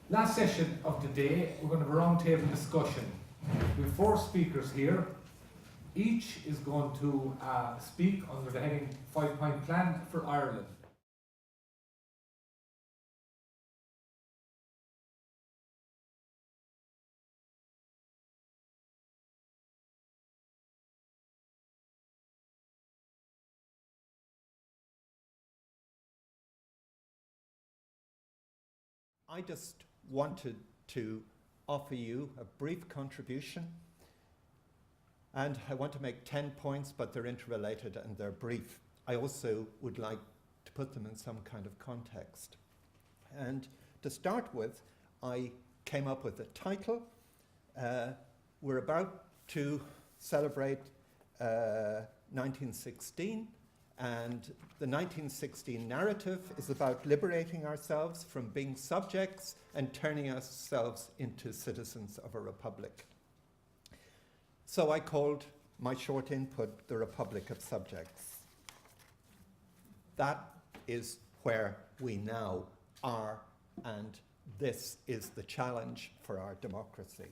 Last session of the day, we're going to have a roundtable discussion. We have 4 speakers here. Each is going to speak under the heading 5-point plan for Ireland. I just wanted to offer you a brief contribution, and I want to make 10 points, but they're interrelated and they're brief. I also would like to put them in some kind of context. And to start with, I came up with a title. We're about to celebrate 1916, and the 1916 narrative is about liberating ourselves from being subjects and turning ourselves into citizens of a republic. So I called my short input the Republic of Subjects. That is where we now are, and this is the challenge for our democracy.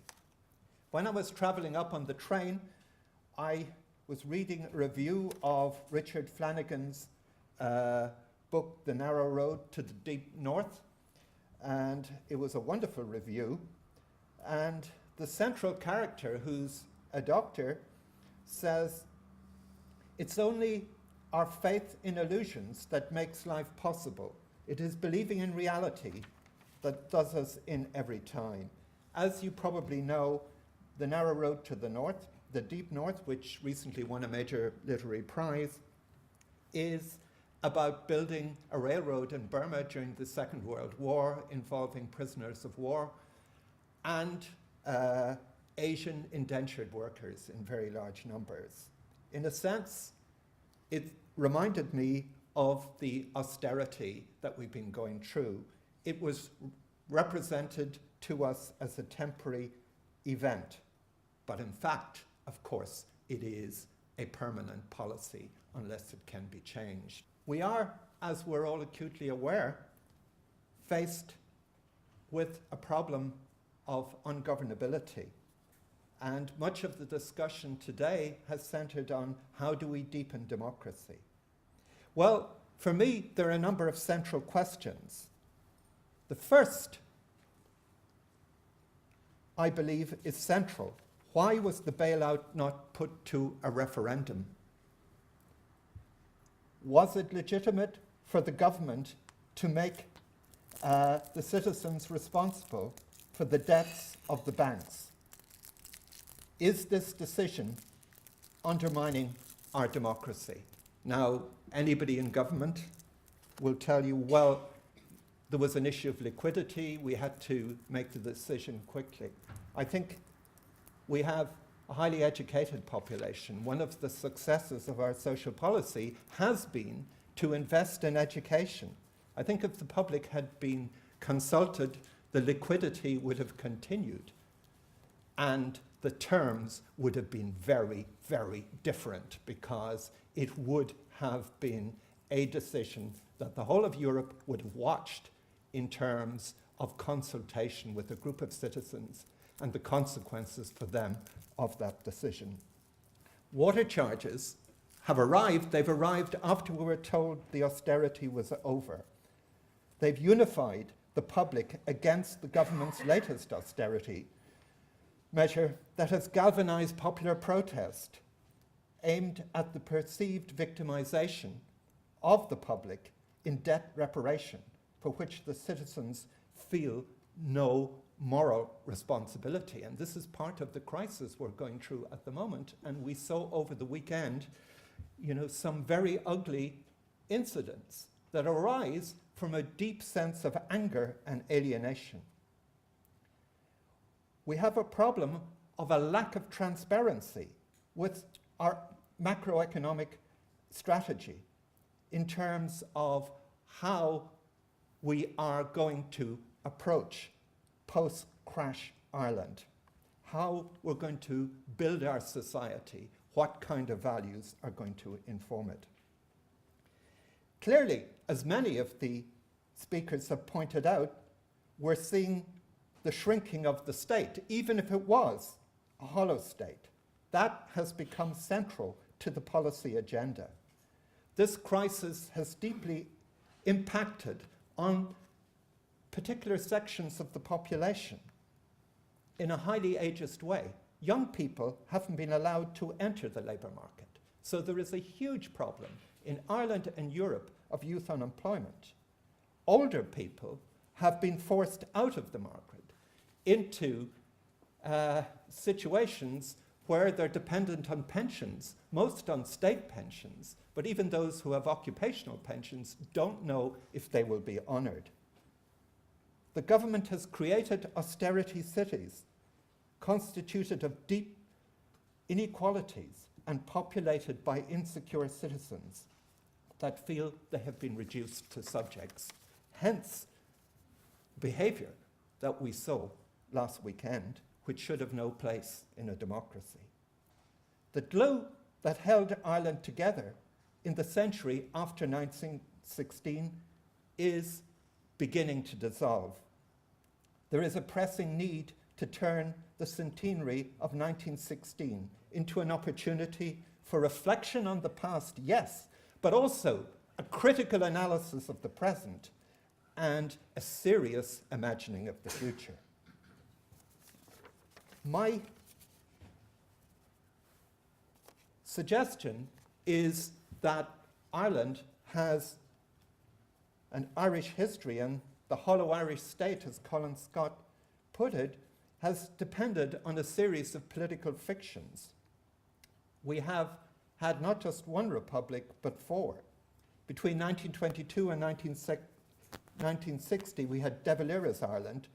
When I was traveling up on the train, I was reading a review of Richard Flanagan's book, The Narrow Road to the Deep North, and it was a wonderful review. And the central character, who's a doctor, says, "It's only our faith in illusions that makes life possible. It is believing in reality that does us in every time." As you probably know, The Narrow Road to the North, the Deep North, which recently won a major literary prize, is about building a railroad in Burma during the Second World War involving prisoners of war and Asian indentured workers in very large numbers. In a sense, it reminded me of the austerity that we've been going through. It was represented to us as a temporary event, but in fact, of course, it is a permanent policy unless it can be changed. We are, as we're all acutely aware, faced with a problem of ungovernability. And much of the discussion today has centered on how do we deepen democracy. Well, for me, there are a number of central questions. The first, I believe, is central. Why was the bailout not put to a referendum? Was it legitimate for the government to make the citizens responsible for the debts of the banks? Is this decision undermining our democracy? Now, anybody in government will tell you, well, there was an issue of liquidity, we had to make the decision quickly. I think we have a highly educated population. One of the successes of our social policy has been to invest in education. I think if the public had been consulted, the liquidity would have continued, and the terms would have been very, very different, because it would have been a decision that the whole of Europe would have watched in terms of consultation with a group of citizens and the consequences for them of that decision. Water charges have arrived. They've arrived after we were told the austerity was over. They've unified the public against the government's latest austerity measure that has galvanized popular protest aimed at the perceived victimization of the public in debt reparation, for which the citizens feel no moral responsibility. And this is part of the crisis we're going through at the moment. And we saw over the weekend, some very ugly incidents that arise from a deep sense of anger and alienation. We have a problem of a lack of transparency with our macroeconomic strategy in terms of how we are going to approach post-crash Ireland, how we're going to build our society, what kind of values are going to inform it. Clearly, as many of the speakers have pointed out, we're seeing the shrinking of the state, even if it was a hollow state. That has become central to the policy agenda. This crisis has deeply impacted on particular sections of the population in a highly ageist way. Young people haven't been allowed to enter the labour market. So there is a huge problem in Ireland and Europe of youth unemployment. Older people have been forced out of the market into situations where they're dependent on pensions, most on state pensions, but even those who have occupational pensions don't know if they will be honoured. The government has created austerity cities constituted of deep inequalities and populated by insecure citizens that feel they have been reduced to subjects. Hence, behaviour that we saw last weekend, which should have no place in a democracy. The glue that held Ireland together in the century after 1916 is beginning to dissolve. There is a pressing need to turn the centenary of 1916 into an opportunity for reflection on the past, yes, but also a critical analysis of the present and a serious imagining of the future. My suggestion is that Ireland has an Irish history, and the hollow Irish state, as Colin Scott put it, has depended on a series of political fictions. We have had not just one republic, but four. Between 1922 and 1960, we had De Valera's Ireland,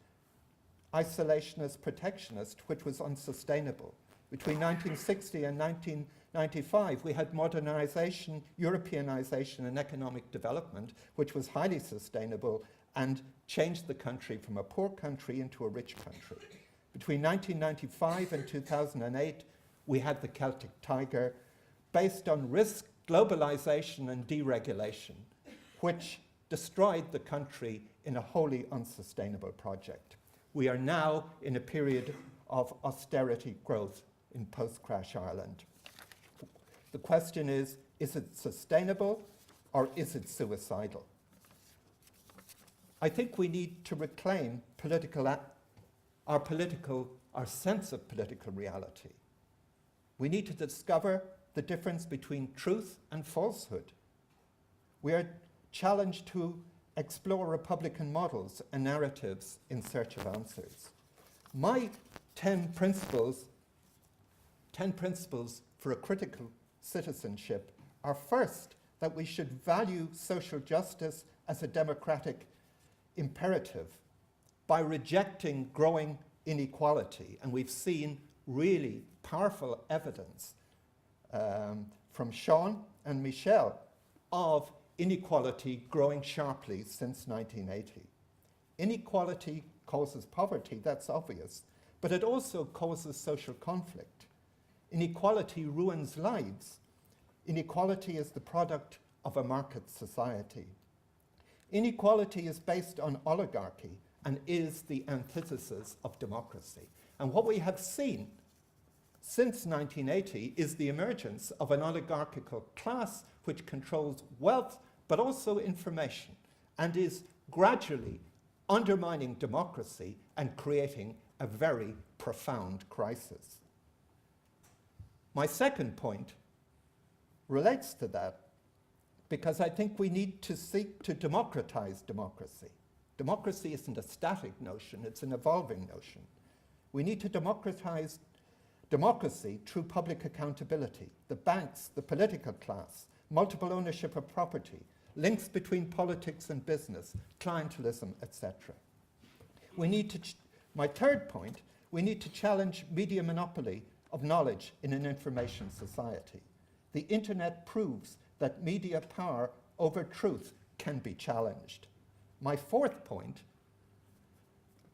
isolationist, protectionist, which was unsustainable. Between 1960 and 1995, we had modernization, Europeanization, and economic development, which was highly sustainable and changed the country from a poor country into a rich country. Between 1995 and 2008, we had the Celtic Tiger, based on risk, globalization, and deregulation, which destroyed the country in a wholly unsustainable project. We are now in a period of austerity growth in post-crash Ireland. The question is it sustainable or is it suicidal? I think we need to reclaim our sense of political reality. We need to discover the difference between truth and falsehood. We are challenged to explore Republican models and narratives in search of answers. My 10 principles for a critical citizenship are, first, that we should value social justice as a democratic imperative by rejecting growing inequality. And we've seen really powerful evidence from Sean and Michelle of inequality growing sharply since 1980. Inequality causes poverty, that's obvious, but it also causes social conflict. Inequality ruins lives. Inequality is the product of a market society. Inequality is based on oligarchy and is the antithesis of democracy. And what we have seen since 1980 is the emergence of an oligarchical class which controls wealth but also information and is gradually undermining democracy and creating a very profound crisis. My second point relates to that because I think we need to seek to democratize democracy. Democracy isn't a static notion, it's an evolving notion. We need to democratize democracy through public accountability, the banks, the political class, multiple ownership of property, links between politics and business, clientelism, etc. We need to, my third point, we need to challenge media monopoly of knowledge in an information society. The internet proves that media power over truth can be challenged. My fourth point,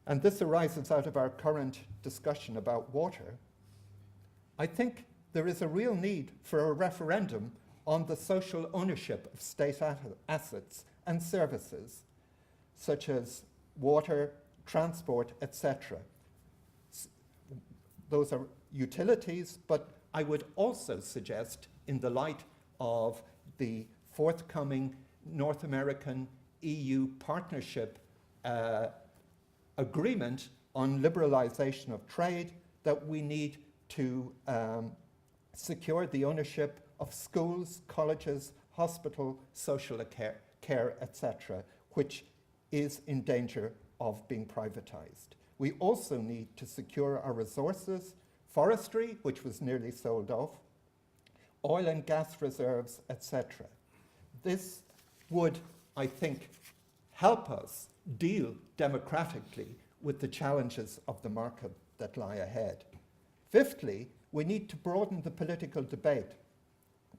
and this arises out of our current discussion about water, I think there is a real need for a referendum on the social ownership of state assets and services, such as water, transport, etc. Those are utilities, but I would also suggest, in the light of the forthcoming North American EU partnership agreement on liberalization of trade, that we need to secure the ownership of schools, colleges, hospital, social care, etc., which is in danger of being privatized. We also need to secure our resources, forestry, which was nearly sold off, oil and gas reserves, etc. This would, I think, help us deal democratically with the challenges of the market that lie ahead. Fifthly, we need to broaden the political debate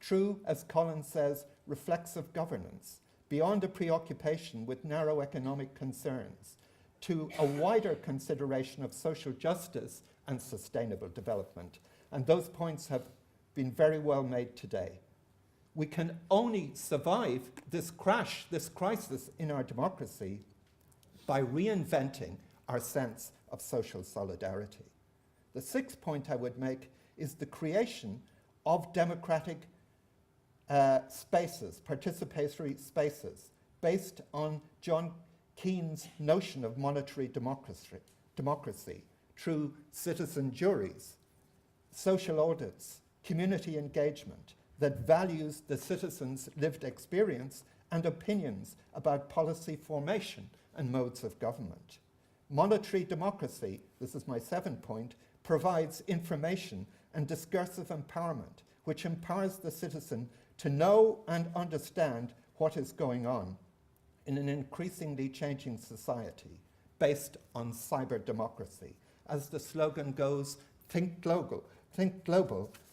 through, as Colin says, reflexive governance, beyond a preoccupation with narrow economic concerns, to a wider consideration of social justice and sustainable development. And those points have been very well made today. We can only survive this crash, this crisis in our democracy, by reinventing our sense of social solidarity. The sixth point I would make is the creation of democratic spaces, participatory spaces, based on John Keynes' notion of monetary democracy through citizen juries, social audits, community engagement that values the citizens' lived experience and opinions about policy formation and modes of government. Monetary democracy, this is my seventh point, provides information and discursive empowerment, which empowers the citizen to know and understand what is going on in an increasingly changing society based on cyber democracy. As the slogan goes, think global,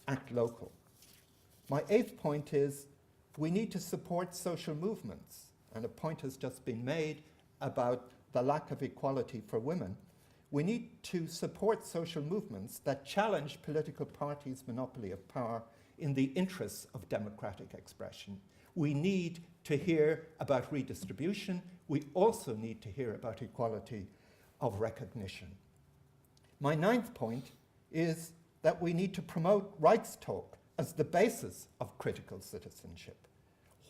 act local. My eighth point is we need to support social movements, and a point has just been made about the lack of equality for women. We need to support social movements that challenge political parties' monopoly of power in the interests of democratic expression. We need to hear about redistribution. We also need to hear about equality of recognition. My ninth point is that we need to promote rights talk as the basis of critical citizenship.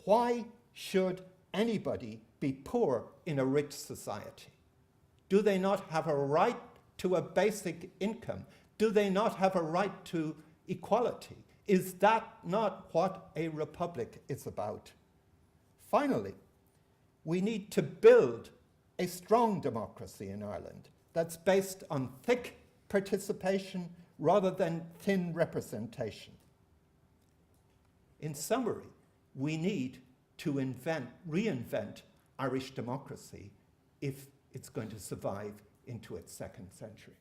Why should anybody be poor in a rich society? Do they not have a right to a basic income? Do they not have a right to equality? Is that not what a republic is about? Finally, we need to build a strong democracy in Ireland that's based on thick participation rather than thin representation. In summary, we need to reinvent Irish democracy if it's going to survive into its second century.